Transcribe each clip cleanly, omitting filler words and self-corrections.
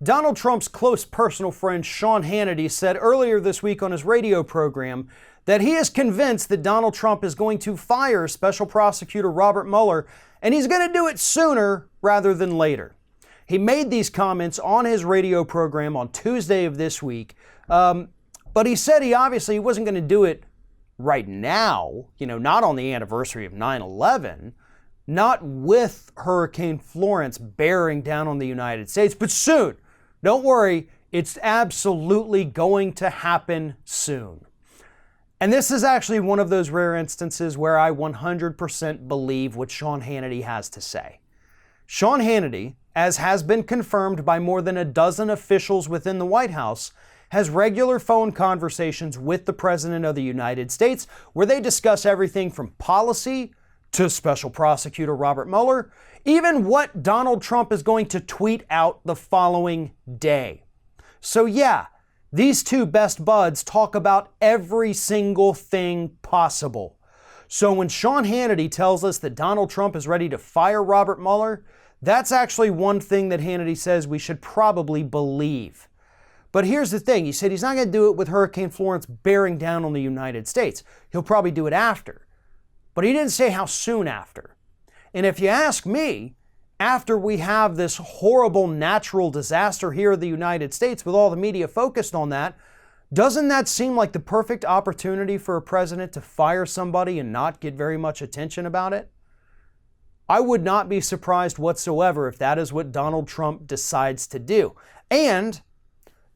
Donald Trump's close personal friend Sean Hannity said earlier this week on his radio program that he is convinced that Donald Trump is going to fire Special Prosecutor Robert Mueller, and he's going to do it sooner rather than later. He made these comments on his radio program on Tuesday of this week, but he said he obviously wasn't going to do it right now, not on the anniversary of 9/11, not with Hurricane Florence bearing down on the United States, but soon. Don't worry, it's absolutely going to happen soon. And this is actually one of those rare instances where I 100% believe what Sean Hannity has to say. Sean Hannity, as has been confirmed by more than a dozen officials within the White House, has regular phone conversations with the President of the United States where they discuss everything from policy to Special Prosecutor Robert Mueller, even what Donald Trump is going to tweet out the following day. So yeah, these two best buds talk about every single thing possible. So when Sean Hannity tells us that Donald Trump is ready to fire Robert Mueller, that's actually one thing that Hannity says we should probably believe. But here's the thing, he said he's not going to do it with Hurricane Florence bearing down on the United States. He'll probably do it after. But he didn't say how soon after. And if you ask me, after we have this horrible natural disaster here in the United States with all the media focused on that, doesn't that seem like the perfect opportunity for a president to fire somebody and not get very much attention about it? I would not be surprised whatsoever if that is what Donald Trump decides to do. And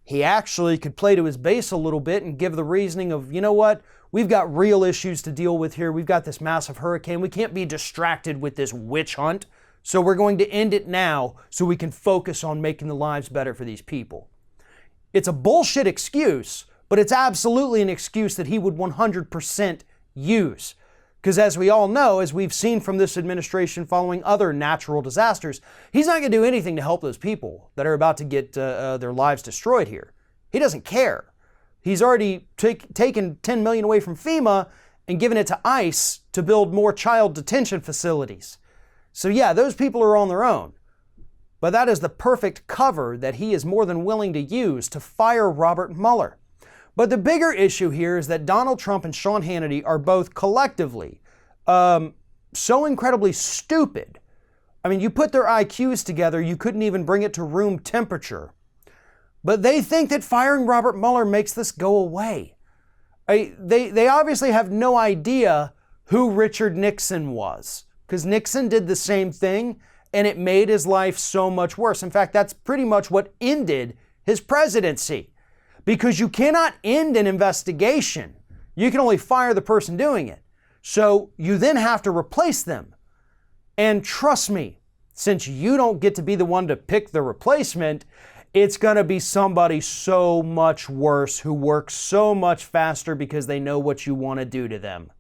he actually could play to his base a little bit and give the reasoning of, you know what? We've got real issues to deal with here. We've got this massive hurricane. We can't be distracted with this witch hunt. So we're going to end it now so we can focus on making the lives better for these people. It's a bullshit excuse, but it's absolutely an excuse that he would 100% use. Because as we all know, as we've seen from this administration following other natural disasters, he's not going to do anything to help those people that are about to get their lives destroyed here. He doesn't care. He's already taken $10 million away from FEMA and given it to ICE to build more child detention facilities. So yeah, those people are on their own. But that is the perfect cover that he is more than willing to use to fire Robert Mueller. But the bigger issue here is that Donald Trump and Sean Hannity are both collectively so incredibly stupid. I mean, you put their IQs together, you couldn't even bring it to room temperature. But they think that firing Robert Mueller makes this go away. They obviously have no idea who Richard Nixon was, because Nixon did the same thing and it made his life so much worse. In fact, that's pretty much what ended his presidency, because you cannot end an investigation. You can only fire the person doing it. So you then have to replace them. And trust me, since you don't get to be the one to pick the replacement, it's going to be somebody so much worse who works so much faster because they know what you want to do to them.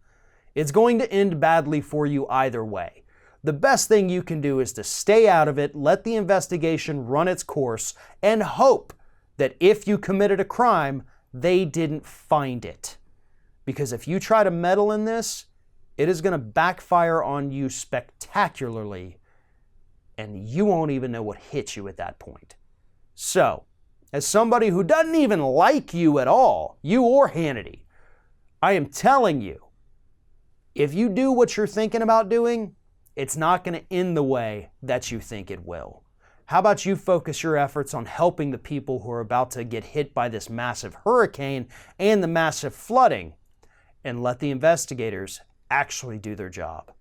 It's going to end badly for you either way. The best thing you can do is to stay out of it, let the investigation run its course, and hope that if you committed a crime, they didn't find it. Because if you try to meddle in this, it is going to backfire on you spectacularly, and you won't even know what hit you at that point. So, as somebody who doesn't even like you at all, you or Hannity, I am telling you, if you do what you're thinking about doing, it's not going to end the way that you think it will. How about you focus your efforts on helping the people who are about to get hit by this massive hurricane and the massive flooding, and let the investigators actually do their job.